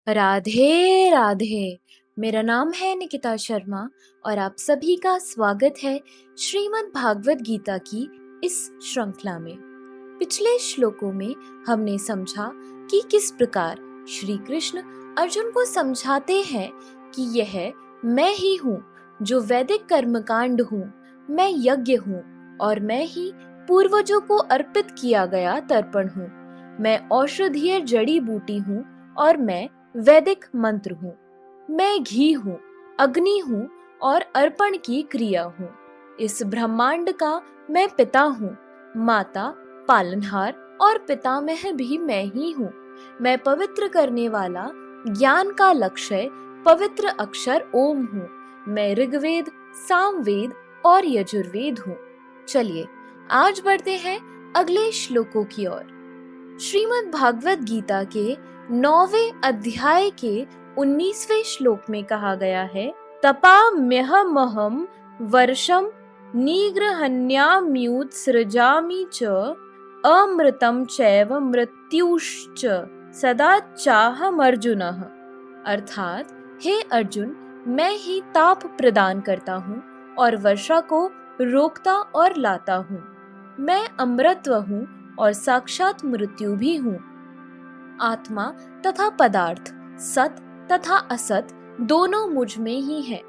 राधे राधे। मेरा नाम है निकिता शर्मा और आप सभी का स्वागत है श्रीमद् भागवत गीता की इस श्रृंखला में। पिछले श्लोकों में हमने समझा कि किस प्रकार श्री कृष्ण अर्जुन को समझाते हैं कि यह मैं ही हूँ जो वैदिक कर्मकांड हूँ, मैं यज्ञ हूँ और मैं ही पूर्वजों को अर्पित किया गया तर्पण हूँ। मैं औषधीय जड़ी बूटी हूँ और मैं वैदिक मंत्र हूँ। मैं घी हूँ, अग्नि हूँ और अर्पण की क्रिया हूँ। इस ब्रह्मांड का मैं पिता हूँ, माता, पालनहार और पितामह भी मैं ही हूँ। मैं पवित्र करने वाला, ज्ञान का लक्ष्य, पवित्र अक्षर ओम हूँ। मैं ऋग्वेद, सामवेद और यजुर्वेद हूँ। चलिए आज बढ़ते हैं अगले श्लोकों की ओर। श्रीमद् भागवत गीता के 9वें अध्याय के 19वें श्लोक में कहा गया है, तपाम्यहमहं वर्षं निगृह्णाम्युत्सृजामि च अमृतं चैव मृत्युश्च सदा चाहमर्जुनः। अर्थात हे अर्जुन, मैं ही ताप प्रदान करता हूँ और वर्षा को रोकता और लाता हूँ। मैं अमृतत्व हूँ और साक्षात मृत्यु भी हूँ। आत्मा तथा पदार्थ, सत तथा असत दोनों मुझ में ही है।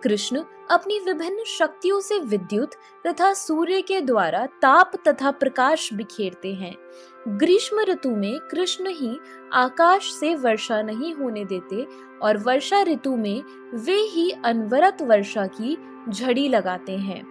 कृष्ण अपनी विभिन्न शक्तियों से विद्युत तथा सूर्य के द्वारा ताप तथा प्रकाश बिखेरते हैं। ग्रीष्म ऋतु में कृष्ण ही आकाश से वर्षा नहीं होने देते और वर्षा ऋतु में वे ही अनवरत वर्षा की झड़ी लगाते हैं।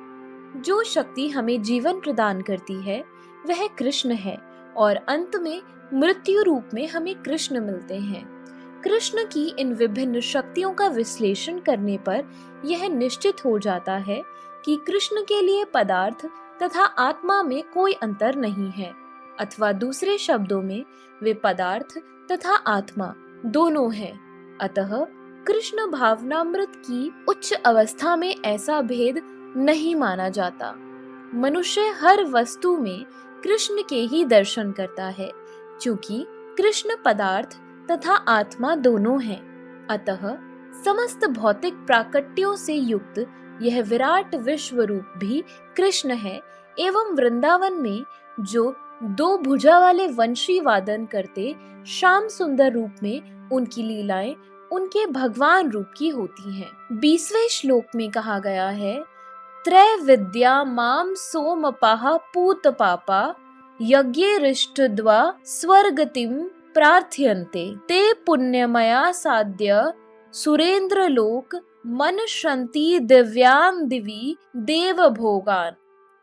जो शक्ति हमें जीवन प्रदान करती है वह कृष्ण है और अंत में मृत्यु रूप में हमें कृष्ण मिलते हैं। कृष्ण की इन विभिन्न शक्तियों का विश्लेषण करने पर यह निश्चित हो जाता है कि कृष्ण के लिए पदार्थ तथा आत्मा में कोई अंतर नहीं है, अथवा दूसरे शब्दों में वे पदार्थ तथा आत्मा दोनों हैं। अतः कृष्ण भावनामृत की उच्च अवस्था में ऐसा भेद नहीं माना जाता। मनुष्य हर वस्तु में कृष्ण के ही दर्शन करता है, क्योंकि कृष्ण पदार्थ तथा आत्मा दोनों हैं। अतः समस्त भौतिक प्राकट्यों से युक्त यह विराट विश्व रूप भी कृष्ण है एवं वृंदावन में जो दो भुजा वाले वंशी वादन करते श्याम सुंदर रूप में उनकी लीलाएं उनके भगवान रूप की होती हैं। 20वें श्लोक में कहा गया है, त्रैविद्या माम सोमपाः पूत पापा यज्ञेरिष्टद्वा स्वर्गतिं प्रार्थयन्ते ते पुण्यमया साध्य सुरेंद्रलोक मनशन्ति दिव्यां दिवि देवभोगान।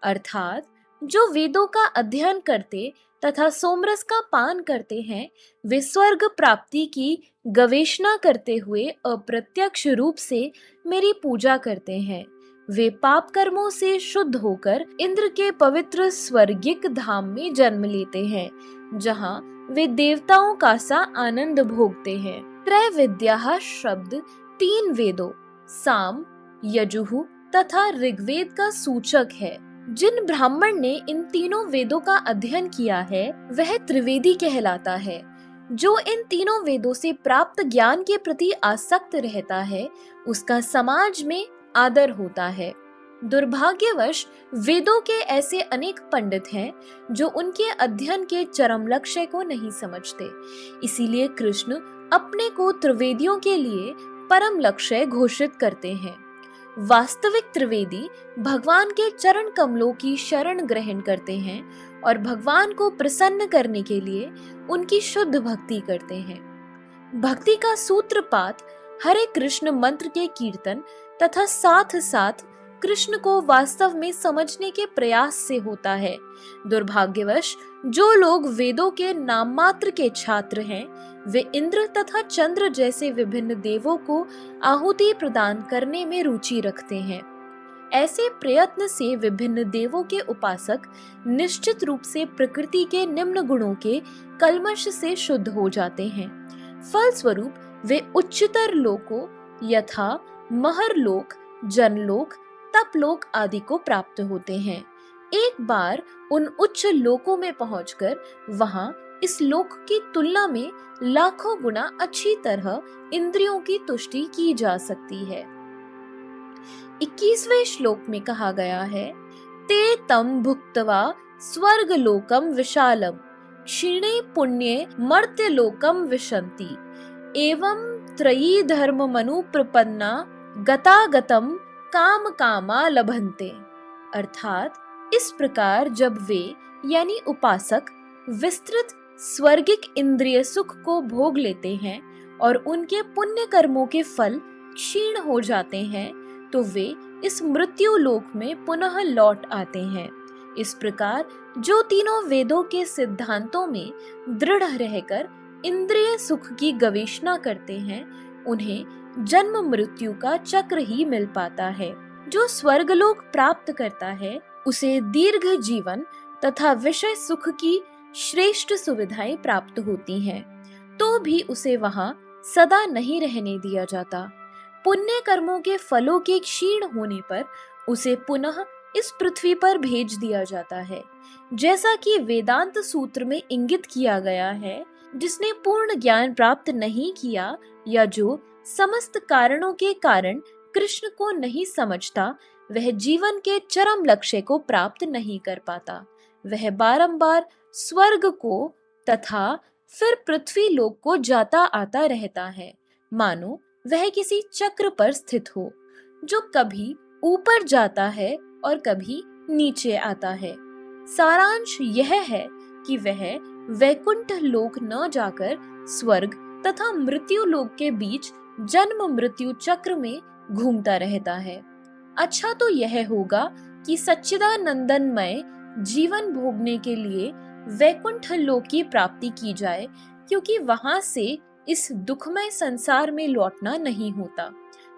अर्थात जो वेदों का अध्ययन करते तथा सोमरस का पान करते हैं वे स्वर्ग प्राप्ति की गवेषणा करते हुए अप्रत्यक्ष रूप से मेरी पूजा करते हैं। वे पाप कर्मों से शुद्ध होकर इंद्र के पवित्र स्वर्गिक धाम में जन्म लेते हैं, जहाँ वे देवताओं का सा आनंद भोगते हैं। त्रैविद्या शब्द 3 वेदों साम, यजुः तथा ऋग्वेद का सूचक है। जिन ब्राह्मण ने इन तीनों वेदों का अध्ययन किया है वह त्रिवेदी कहलाता है। जो इन तीनों वेदों से प्राप्त ज्ञान के प्रति आसक्त रहता है उसका समाज में आदर होता है। दुर्भाग्यवश वेदों के ऐसे अनेक पंडित हैं जो उनके अध्ययन के चरम लक्ष्य को नहीं समझते। इसीलिए कृष्ण अपने को त्रिवेदियों के लिए परम लक्ष्य घोषित करते हैं। वास्तविक त्रिवेदी भगवान के चरण कमलों की शरण ग्रहण करते हैं और भगवान को प्रसन्न करने के लिए उनकी शुद्ध भक्ति करते हैं। भक्ति का सूत्रपात हरे कृष्ण मंत्र के कीर्तन तथा साथ साथ कृष्ण को वास्तव में समझने के प्रयास से होता है। दुर्भाग्यवश जो लोग वेदों के नाम मात्र के छात्र हैं वे इंद्र तथा चंद्र जैसे विभिन्न देवों को आहुति प्रदान करने में रुचि रखते हैं। ऐसे प्रयत्न से विभिन्न देवों के उपासक निश्चित रूप से प्रकृति के निम्न गुणों के कल्मश से शुद्ध हो जाते हैं। फलस्वरूप वे उच्चतर लोकों यथा महरलोक, जनलोक, तपलोक आदि को प्राप्त होते हैं। एक बार उन उच्च लोकों में पहुंचकर वहां इस लोक की तुलना में लाखों गुना अच्छी तरह इंद्रियों की तुष्टि की जा सकती है। 21वें श्लोक में कहा गया है, ते तम भुक्त्वा स्वर्ग लोकम विशालम क्षीणे पुण्ये मर्त्य लोकम विशन्ति एवं त्रयी धर्म मनु प्रपन्ना गतागतम काम कामा लभन्ते। अर्थात इस प्रकार जब वे यानी उपासक विस्तृत स्वर्गिक इंद्रिय सुख को भोग लेते हैं और उनके पुण्य कर्मों के फल क्षीण हो जाते हैं तो वे इस मृत्यु लोक में पुनः लौट आते हैं। इस प्रकार जो तीनों वेदों के सिद्धांतों में दृढ़ रहकर इंद्रिय सुख की गवेषणा करते हैं उन्हें जन्म मृत्यु का चक्र ही मिल पाता है। जो स्वर्गलोक प्राप्त करता है उसे दीर्घ जीवन तथा विषय सुख की श्रेष्ठ सुविधाएं प्राप्त होती हैं, तो भी उसे वहां सदा नहीं रहने दिया जाता। पुण्य कर्मों के फलों के क्षीण होने पर उसे पुनः इस पृथ्वी पर भेज दिया जाता है। जैसा कि वेदांत सूत्र में इंगित किया गया है, जिसने पूर्ण ज्ञान प्राप्त नहीं किया या जो समस्त कारणों के कारण कृष्ण को नहीं समझता, वह जीवन के चरम लक्ष्य को प्राप्त नहीं कर पाता। वह बारंबार स्वर्ग को तथा फिर पृथ्वी लोक को जाता आता रहता है, मानो वह किसी चक्र पर स्थित हो जो कभी ऊपर जाता है और कभी नीचे आता है। सारांश यह है कि वह वैकुंठ लोक न जाकर स्वर्ग तथा मृत्यु लोक के बीच जन्म मृत्यु चक्र में घूमता रहता है। अच्छा तो यह होगा कि सच्चिदानंदमय जीवन भोगने के लिए वैकुंठ लोक की प्राप्ति की जाए, क्योंकि वहां से इस दुखमय संसार में लौटना नहीं होता।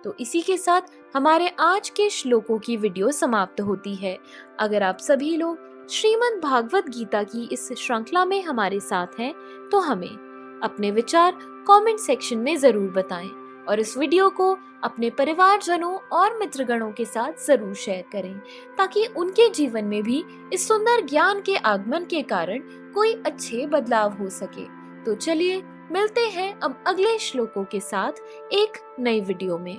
तो इसी के साथ हमारे आज के श्लोकों की वीडियो समाप्त होती है। अगर आप सभी लोग श्रीमद् भागवत गीता की इस श्रृंखला में हमारे साथ हैं तो हमें अपने विचार कमेंट सेक्शन में जरूर बताएं और इस वीडियो को अपने परिवारजनों और मित्रगणों के साथ जरूर शेयर करें, ताकि उनके जीवन में भी इस सुंदर ज्ञान के आगमन के कारण कोई अच्छे बदलाव हो सके। तो चलिए मिलते हैं अब अगले श्लोकों के साथ एक नई वीडियो में।